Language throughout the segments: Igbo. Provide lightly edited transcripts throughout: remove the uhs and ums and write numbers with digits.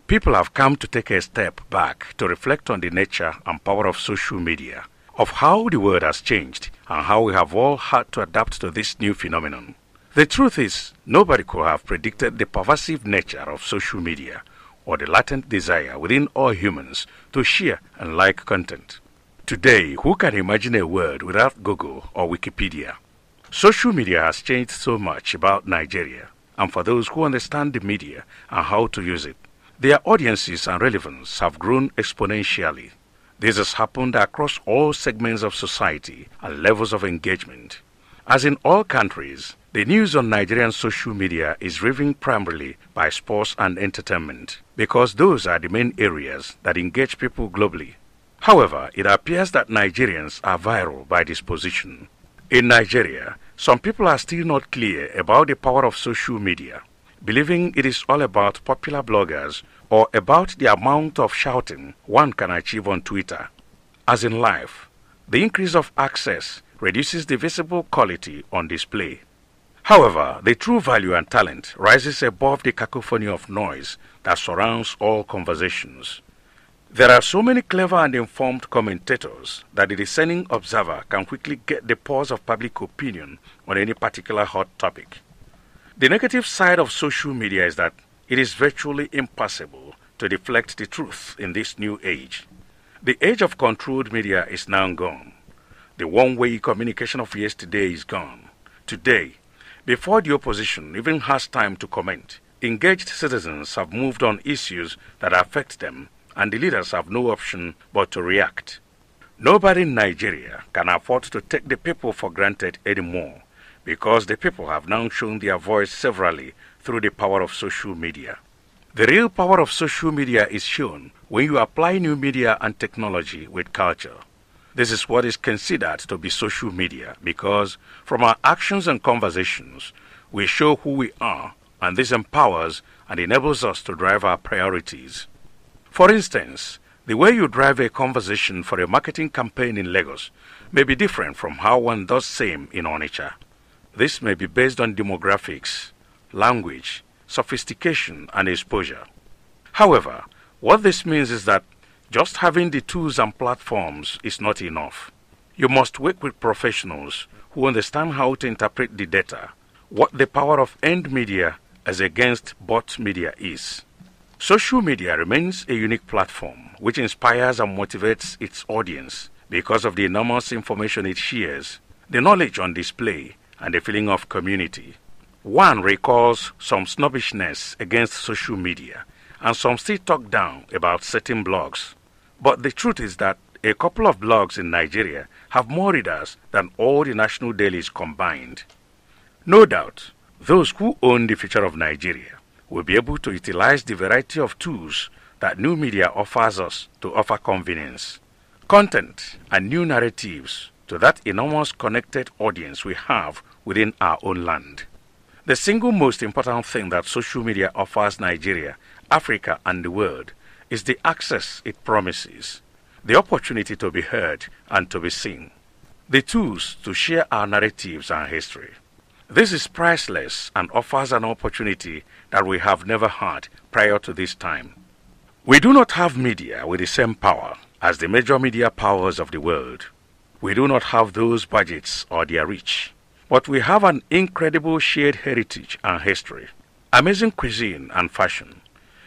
People have come to take a step back to reflect on the nature and power of social media, of how the world has changed, and how we have all had to adapt to this new phenomenon. The truth is, nobody could have predicted the pervasive nature of social media or the latent desire within all humans to share and like content. Today, who can imagine a world without Google or Wikipedia? Social media has changed so much about Nigeria, and for those who understand the media and how to use it, their audiences and relevance have grown exponentially. This has happened across all segments of society and levels of engagement. As in all countries, the news on Nigerian social media is driven primarily by sports and entertainment, because those are the main areas that engage people globally. However, it appears that Nigerians are viral by disposition. In Nigeria, some people are still not clear about the power of social media, believing it is all about popular bloggers or about the amount of shouting one can achieve on Twitter. As in life, the increase of access reduces the visible quality on display. However, the true value and talent rises above the cacophony of noise that surrounds all conversations. There are so many clever and informed commentators that the discerning observer can quickly get the pulse of public opinion on any particular hot topic. The negative side of social media is that it is virtually impossible to deflect the truth in this new age. The age of controlled media is now gone. The one-way communication of yesterday is gone. Today, before the opposition even has time to comment, engaged citizens have moved on issues that affect them, and the leaders have no option but to react. Nobody in Nigeria can afford to take the people for granted anymore, because the people have now shown their voice severally through the power of social media. The real power of social media is shown when you apply new media and technology with culture. This is what is considered to be social media, because from our actions and conversations, we show who we are, and this empowers and enables us to drive our priorities. For instance, the way you drive a conversation for a marketing campaign in Lagos may be different from how one does same in Onitsha. This may be based on demographics, language, sophistication, and exposure. However, what this means is that just having the tools and platforms is not enough. You must work with professionals who understand how to interpret the data, what the power of earned media as against bought media is. Social media remains a unique platform which inspires and motivates its audience because of the enormous information it shares, the knowledge on display, and the feeling of community. One recalls some snobbishness against social media, and some still talk down about certain blogs. But the truth is that a couple of blogs in Nigeria have more readers than all the national dailies combined. No doubt, those who own the future of Nigeria will be able to utilize the variety of tools that new media offers us to offer convenience, content, and new narratives to that enormous connected audience we have within our own land. The single most important thing that social media offers Nigeria, Africa, and the world is the access it promises, the opportunity to be heard and to be seen, the tools to share our narratives and history. This is priceless and offers an opportunity that we have never had prior to this time. We do not have media with the same power as the major media powers of the world. We do not have those budgets or their reach, but we have an incredible shared heritage and history, amazing cuisine and fashion.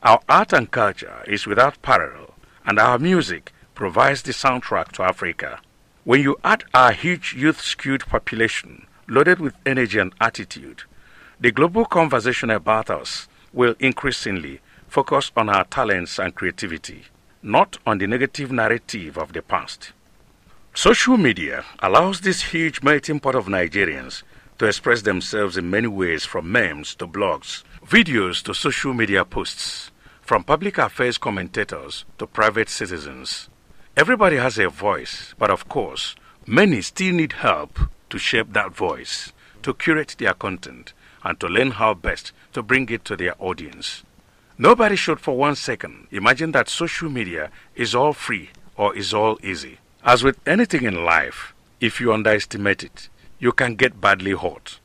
Our art and culture is without parallel, and our music provides the soundtrack to Africa. When you add our huge youth-skewed population, loaded with energy and attitude, the global conversation about us will increasingly focus on our talents and creativity, not on the negative narrative of the past. Social media allows this huge melting pot of Nigerians to express themselves in many ways, from memes to blogs, videos to social media posts, from public affairs commentators to private citizens. Everybody has a voice, but of course, many still need help to shape that voice, to curate their content, and to learn how best to bring it to their audience. Nobody should for 1 second imagine that social media is all free or is all easy. As with anything in life, if you underestimate it, you can get badly hurt.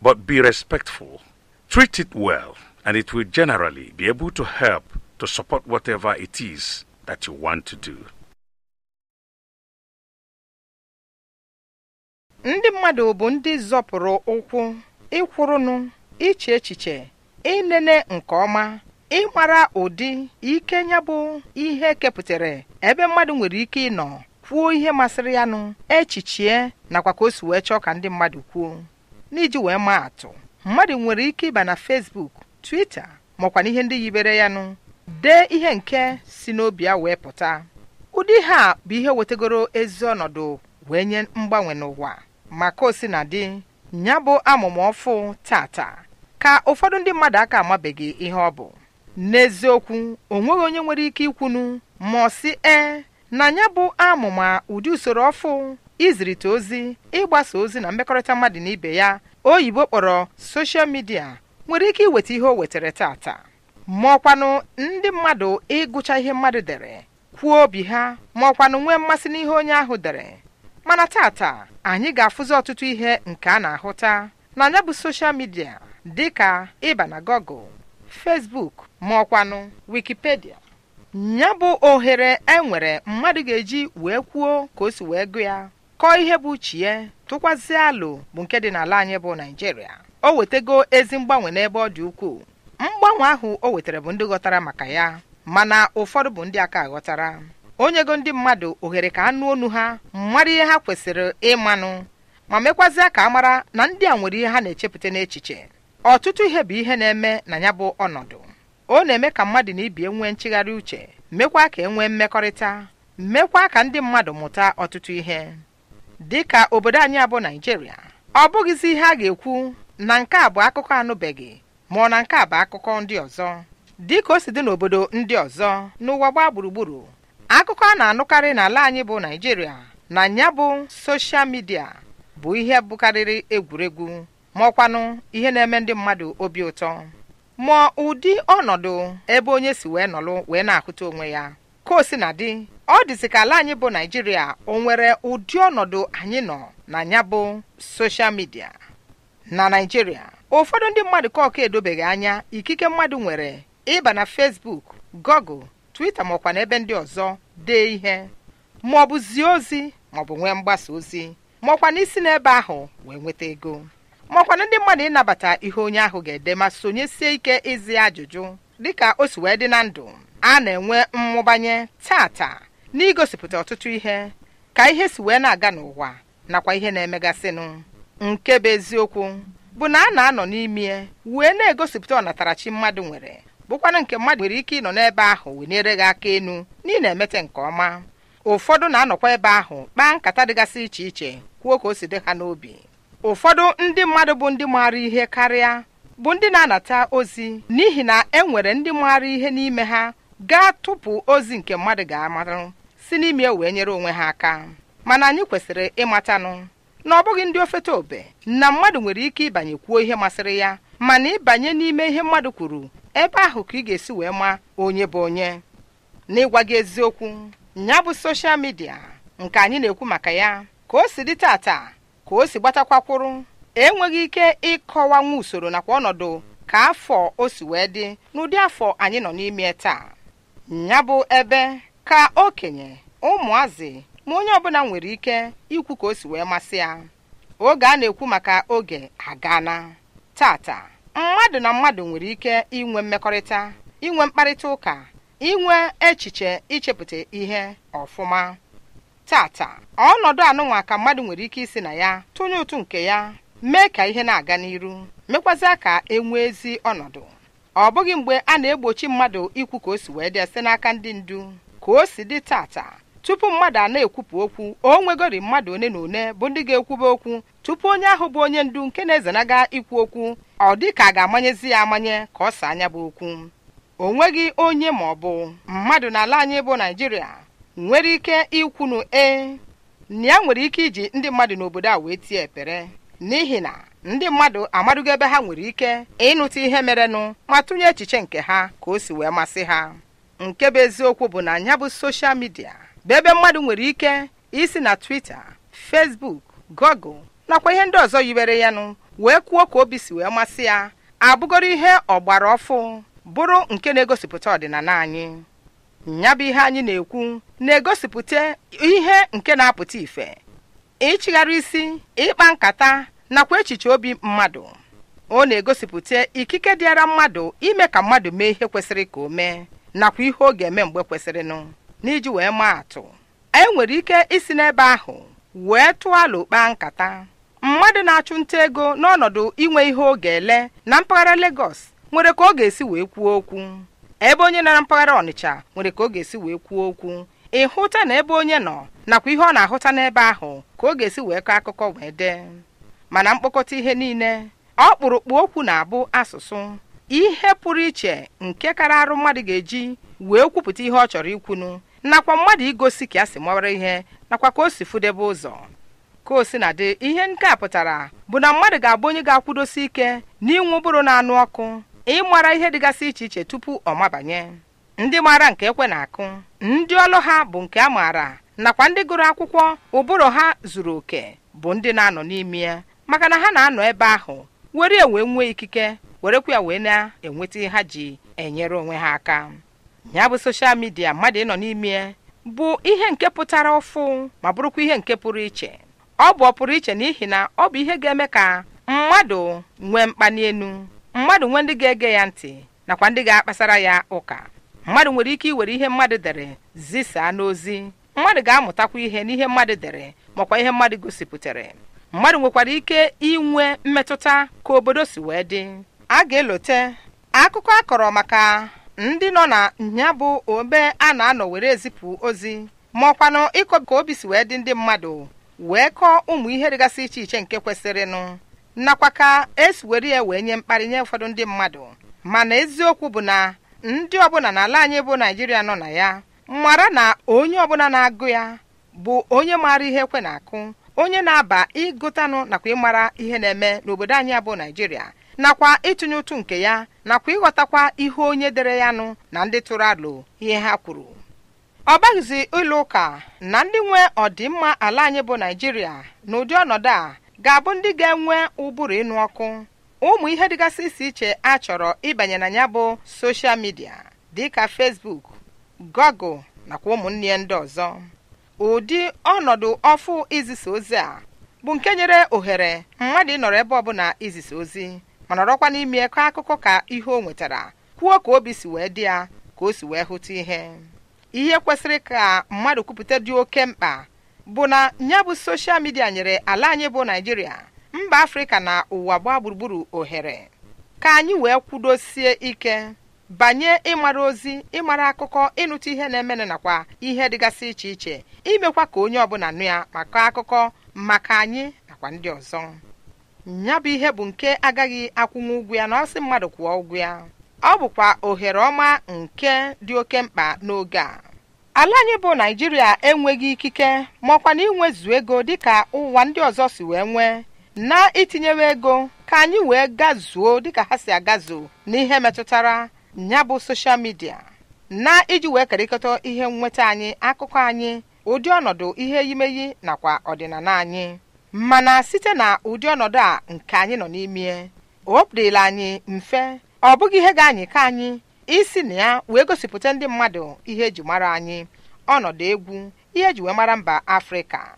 But be respectful. Treat it well, and it will generally be able to help to support whatever it is that you want to do. Ndị mmadụ bụ ndị zọpụrụ ụkwụ ịkwụrụnụ iche echiche inene nke ọma ịmara ụdị ike nya bụ ihe kepụtara ebe mmadụ nwere ike ịnọ kwuo ihe masịrị ya nụ echiche nakwa ka o si wee chọọ ka ndị mmadụ kwuo. N'iji wee maa atụ, mmadụ nwere ike ịba na Facebook, Twitter makwa n'ihe ndị yibere ya nụ dee ihe nke si n'obi ya wee pụta. Ụdị ha bụ ihe wetegoro ezi ọnọdụ wee nye mgbanwe n'ụwa. Maka o si na dị nya bụ amụmụ ọfụ tata ka ụfọdụ ndị mmadụ aka amabeghị ihe ọ bụ. N'eziokwu, onweghị onye nwere ike ikwunu ma ọ sị na nya bụ amụma ụdị usoro ọfụ izirite ozi, ịgbasa ozi na mmekọrịta mmadụ na ibe ya oyibo kpọrọ social media nwere ike iweta ihe o wetara tata. Ma ọkwanụ ndị mmadụ ịgụcha ihe mmadụ dere, kwuo obi ha, ma ọkwanụ nwee mmasị n'ihe onye ahụ dere. Mana tata anyị ga-afụzi ọtụtụ ihe nke a na-ahụta na nya bụ social media dịka ịba na Google, Facebook ma ọkwanụ Wikipedia. Nya bụ ohere enwere mmadụ ga-eji wee kwuo ka o si wee gụ ya, kọọ ihe bụ uche, tụkwasị alụ bụ nke dị n'ala anyị bụ Nigeria. O wetego ezi mgbanwe n'ebe ọ dị ukwuu. Mgbanwe ahụ o wetara bụ ndị ghọtara maka ya, mana ụfọdụ bụ ndị aka aghọtara. Onyego ndị mmadụ ohere ka anụ onu ha mara ihe ha kwesịrị ịmanụ, ma mekwazịa ka amara na ndị a nwere ihe ha na-echepụta n'echiche. Ọtụtụ ihe bụ ihe na-eme na ya bụ ọnọdụ. Ọ na-eme ka mmadụ na ibi enwee nchigharị uche, mekwa ka enwee mmekọrịta, mekwa ka ndị mmadụ mụta ọtụtụ ihe. Dịka obodo anyị abụ Nigeria, ọ bụghịzi ihe a ga-ekwu na nke a bụ akụkọ anụbeghị ma ọ na nke a bụ akụkọ ndị ọzọ. Dịka o si dị n'obodo ndị ọzọ n'ụwa gbaa gburugburu, akụkọ a na-anụkarị n'ala anyị bụ Nigeria na nya bụ soshal midia bụ ihe bụkarịrị egwuregwu ma ọkwanụ ihe na-eme ndị mmadụ obi ụtọ, ma ụdị ọnọdụ ebe onye si wee nọlụ wee na-ahụta onwe ya. Ka o si na dị, ọ dịzị ka ala anyị bụ Nigeria o nwere ụdị ọnọdụ anyị nọ na nya bụ soshal midia. Na Nigeria, ụfọdụ ndị mmadụ ka ọka edobeghị anya ikike mmadụ nwere ịba na Facebook, Google, Twitter makwa na ebe ndị ọzọ dee ihe, ma ọ bụ zie ozi ma ọ bụ nwee mgbasa ozi, makwa n'isi n'ebe ahụ wee nweta ego, makwa na ndị mmadụ ịnabata ihe onye ahụ ga-ede ma sonyesie ike ịzị ajụjụ. Dịka o si wee dị na ndụ, a na-enwe mmụbanye tata n'igosipụta ọtụtụ ihe ka ihe si wee na-aga n'ụwa nakwa ihe na-emegasịnụ. Nke bụ eziokwu bụ na a na-anọ n'ime wee na-egosipụta ọnatarachi mmadụ nwere, bụkwana nke mmadụ nwere ike ịnọ n'ebe ahụ wenyere gị aka enu n'ihi na-emete nke ọma. Ụfọdụ na-anọkwa ebe ahụ kpaa nkata dịgasị iche iche, kwuo ka o si dị ha n'obi. Ụfọdụ ndị mmadụ bụ ndị maara ihe karịa bụ ndị na-anata ozi n'ihi na enwere ndị maara ihe n'ime ha ga-atụpụ ozi nke mmadụ ga-amarụ si n'ime wee nyere onwe ha aka. Mana anyị kwesịrị ịmatanụ na ọ bụghị ndị ofete obe na mmadụ nwere ike ịbanye kwuo ihe masịrị ya, mana ịbanye n'ime ihe mmadụ kwuru, ebe ahụ ka ị ga-esi wee ma onye bụ onye. N'ịgwa gị eziokwu, nya bụ soshal midia nke anyị na-ekwu maka ya, ka o si dị tata, ka o si gbatakwakwụrụ, enweghị ike ịkọwanwu usoro nakwa ọnọdụ ka afọ o si wee dị n'ụdị afọ anyị nọ n'ime taa. Nya bụ ebe ka okenye, ụmụazị ma onye ọbụla nwere ike ikwu ka o si wee masị ya. Oge a na-ekwu maka oge agana. Tata mmadụ na mmadụ nwere ike inwe mmekọrịta, inwe mkparịta ụka, inwe echiche ichepụta ihe ọfụma. Tata ọnọdụ anụnwa ka mmadụ nwere ike isi na ya tụnye ụtụ nke ya, mee ka ihe na-aga n'iru, mekwazịa ka enwee ezi ọnọdụ. Ọ bụghị mgbe a na-egbochi mmadụ ikwu ka o si wee dị site n'aka ndị ndu. Ka o si dị tata, tupu mmadụ a na-ekwupụ okwu, o nwegori mmadụ one na one bụ ndị ga-ekwube okwu tupu onye ahụ bụ onye ndu nke na-ezenaga ikwu okwu ọ dị ka a ga-amanyezi ya amanye ka ọ saa anya bụ okwu. O nweghị onye ma ọ bụ mmadụ n'ala anyị bụ Nigeria nwere ike ikwunu na ya nwere ike iji ndị mmadụ n'obodo a wee tie ekpere, n'ihi na ndị mmadụ amadugo ebe ha nwere ike ịnụta ihe merenụ ma tụnye echiche nke ha ka o si wee masị ha. Nke bụ eziokwu bụ na nya bụ soshal midia bụ ebe mmadụ nwere ike isi na Twitter, Facebook, Google nakwa ihe ndị ọzọ yibere ya nụ wee kwuo ka obi si wee masị ya, abụgoro ihe ọgbara ọfụ bụrụ nke na-egosipụta ọdịnala anyị. Ya bụ ihe anyị na-ekwu na-egosipụta ihe nke na-apụta ife, ịchịgharị isi, ịkpa nkata nakwa echiche obi mmadụ. Ọ na-egosipụta ikike dịara mmadụ ime ka mmadụ mee ihe kwesịrị ka o mee nakwa ihe ọ ga-eme mgbe kwesịrịnụ. N'iji wee maa atụ, nwere ike isi n'ebe ahụ wee tụọ alo kpaa nkata. Mmadụ na-achụ nta ego n'ọnọdụ inwe ihe ọ ga-ele na mpaghara Lagos nwere ka ọ ga-esi wee kwuo okwu, ebe onye nọ na mpaghara Ọnịcha nwere ka ọ ga-esi wee kwuo okwu. Ịhụta na ebe onye nọ nakwa ihe ọ na-ahụta n'ebe ahụ ka ọ ga-esi wee kọọ akụkọ wee dee. Mana mkpokọta ihe niile, ọkpụrụkpụ okwu na-abụ asụsụ, ihe pụrụ iche nke kara arụ mmadụ ga-eji wee kwupụta ihe ọ chọrọ ikwunu, nakwa mmadụ igosi ka a si mawara ihe nakwa ka o si fudebe ụzọ. Ka o si na dị, ihe nke a pụtara bụ na mmadụ ga-abụ onye ga-akwụdosi ike n'inwe ụbụrụ na-anụ ọkụ, ịmara ihe dịgasị iche iche tupu ọ mabanye. Ndị maara nke ekwe na-akụ, ndị ọlụ ha bụ nke a maara, nakwa ndị gụrụ akwụkwọ ụbụrụ ha zuru oke bụ ndị na-anọ n'ime ya, maka na ha na-anọ ebe ahụ were nwee ikike, werekwa ya wee na-enweta ihe ha ji enyere onwe ha aka. Ya bụ soshal midia mmadụ ịnọ n'ime bụ ihe nke pụtara ọfụ ma bụrụkwa ihe nke pụrụ iche. Ọ bụ ọpụrụ iche n'ihi na ọ bụ ihe ga-eme ka mmadụ nwee mkpali enu, mmadụ nwee ndị ga-ege ya ntị nakwa ndị ga-akpasara ya ụka. Mmadụ nwere ike iwere ihe mmadụ dere zisaa n'ozi. Mmadụ ga-amụtakwa ihe n'ihe mmadụ dere makwa ihe mmadụ gosipụtara. Mmadụ nwekwara ike inwe mmetụta ka obodo si wee dị. A ga-elote akụkọ akọrọ maka ndị nọ na nya bụ obe a na-anọ were ezipụ ozi, ma ọkwanụ ịkọ ka obi si wee dị ndị mmadụ, wee kọọ ụmụ ihe dịgasị iche iche nke kwesịrịnụ, nakwa ka esi were ya wee nye mkparị nye ụfọdụ ndị mmadụ. Mana eziokwu bụ na ndị ọbụla n'ala anyị bụ Naịjirịa nọ na ya mara na onye ọbụla na-agụ ya bụ onye maara ihe ekwe na-akụ, onye na-aba ịgụtanụ nakwa ịmara ihe na-eme n'obodo anyị bụ Naịjirịa, nakwa ịtụnye ụtụ nke ya nakwa ịghọtakwa ihe onye dere ya nụ na ndị tụrụ alo ihe ha kwuru. Ọ baghịzi ụlọ ụka na ndị nwe ọdịmma ala anyị bụ Naịjirịa n'ụdị ọnọdụ a ga-abụ ndị ga-enwe ụbụrụ ịnụ ọkụ. Ụmụ ihe dịgasị isi iche a chọrọ ịbanye na ya bụ soshal midia dịka Facebook, Google nakwa ụmụnne ndị ọzọ. Ụdị ọnọdụ ọfụ izisa ozi a bụ nke nyere ohere mmadụ ịnọrọ ebe ọbụla izisa ozi, ma nọrọkwa n'ime ka akụkọ ka ihe o nwetara, kwuo ka obi si wee dị ya, ka o si wee hụta ihe. Ihe kwesịrị ka mmadụ kwupụta dị oke mkpa bụ na ya bụ soshal midia nyere ala anyị bụ Naịjirịa, mba Afrịka na ụwa gbaa gburugburu ohere ka anyị wee kwudosie ike banye ịmara ozi, ịmara akụkọ, ịnụta ihe na-eme nakwa ihe dịgasị iche iche, imekwa ka onye ọbụla nụ ya maka akụkọ maka anyị nakwa ndị ọzọ. Ya bụ ihe bụ nke agaghị akwụnwe ụgwọ ya na ọsị mmadụ kwụọ ụgwọ ya. Ọ bụkwa ohere ọma nke dị oke mkpa n'oge a. Ala anyị bụ Naịjirịa enweghị ikike ma ọkwa na inwezu ego dịka ụwa ndị ọzọ si wee nwee, na itinyewe ego ka anyị wee gazuo dịka ha si agazu n'ihe metụtara ya bụ soshal midia, na iji wee kerịkọta ihe nnweta anyị, akụkọ anyị, ụdị ọnọdụ ihe yimeyi nakwa ọdịnala anyị. Mana site na ụdị ọnọdụ a nke anyị nọ n'ime, o dịla anyị mfe, ọ bụghị ihe ga-anyị ka anyị isi na ya wee gosipụta ndị mmadụ ihe eji mara anyị, ọnọdụ egwu, ihe eji wee mara mba Afrịka.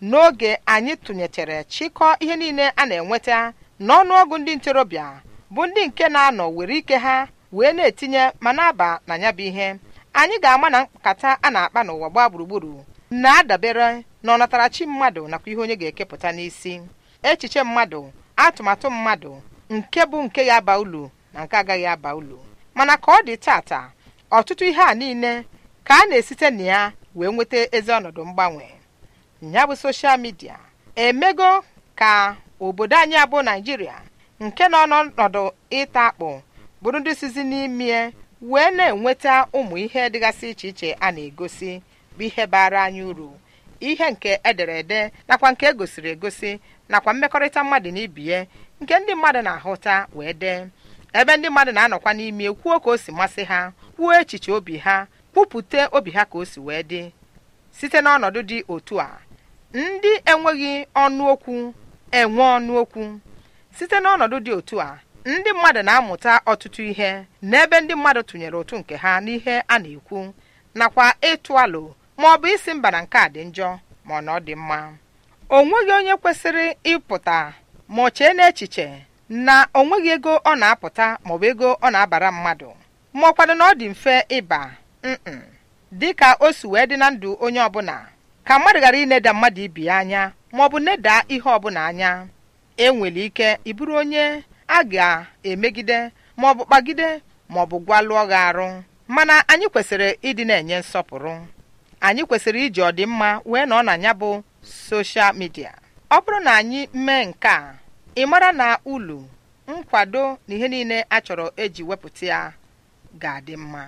N'oge anyị tụnyetere chịkọ ihe niile a na-enweta n'ọnụọgụ ndị ntorobịa bụ ndị nke na-anọ were ike ha wee na-etinye ma na-aba na ya bụ ihe, anyị ga-ama na nkata a na-akpa n'ụwa gbaa gburugburu na-adabere n'ọnatarachi mmadụ nakwa ihe onye ga-ekepụta n'isi, echiche mmadụ, atụmatụ mmadụ, nke bụ nke ya aba ulu na nke agaghị aba ulu. Mana ka ọ dị tata, ọtụtụ ihe a niile ka a na-esite na ya wee nweta ezi ọnọdụ mgbanwe. Ya bụ soshal midia emego ka obodo anyị abụ Naịjirịa nke nọ n'ọnọdụ ịta akpụ bụrụ ndị sizi n'ime wee na-enweta ụmụ ihe dịgasị iche iche a na-egosi, bụ ihe bara anyị uru, ihe nke ederede nakwa nke egosiri egosi, nakwa mmekọrịta mmadụ na ibie nke ndị mmadụ na-ahụta wee dee, ebe ndị mmadụ na-anọkwa n'ime kwuo ka o si masị ha, kwuo echiche obi ha, kwupụta obi ha ka o si wee dị. Site n'ọnọdụ dị otu a, ndị enweghị ọnụ okwu enwe ọnụ okwu. Site n'ọnọdụ dị otu a, ndị mmadụ na-amụta ọtụtụ ihe n'ebe ndị mmadụ tụnyere ụtụ nke ha n'ihe a na-ekwu nakwa ịtụ alo ma ọ bụ isi mba na nke a dị njọ ma ọ na ọ dị mma. O nweghị onye kwesịrị ịpụta ma ọ chee n'echiche na o nweghị ego ọ na-apụta ma ọ bụ ego ọ na-abara mmadụ ma ọ kwado na ọ dị mfe ịba dịka o si wee dị na ndụ onye ọbụla ka mmadụ ghara ineda mmadụ ibi ya anya ma ọ bụ neda ihe ọbụla anya. Enwere ike ịbụrụ onye a ga-emegide ma ọ bụ kpagide ma ọ bụ gwalụọ gị arụ, mana anyị kwesịrị ịdị na-enye nsọpụrụ. Anyị kwesịrị iji ọdịmma wee nọ na ya bụ soshal midia. Ọ bụrụ na anyị mee nke a, ị mara na ulu, nkwado na ihe niile a chọrọ eji wepụta ya ga-adị mma.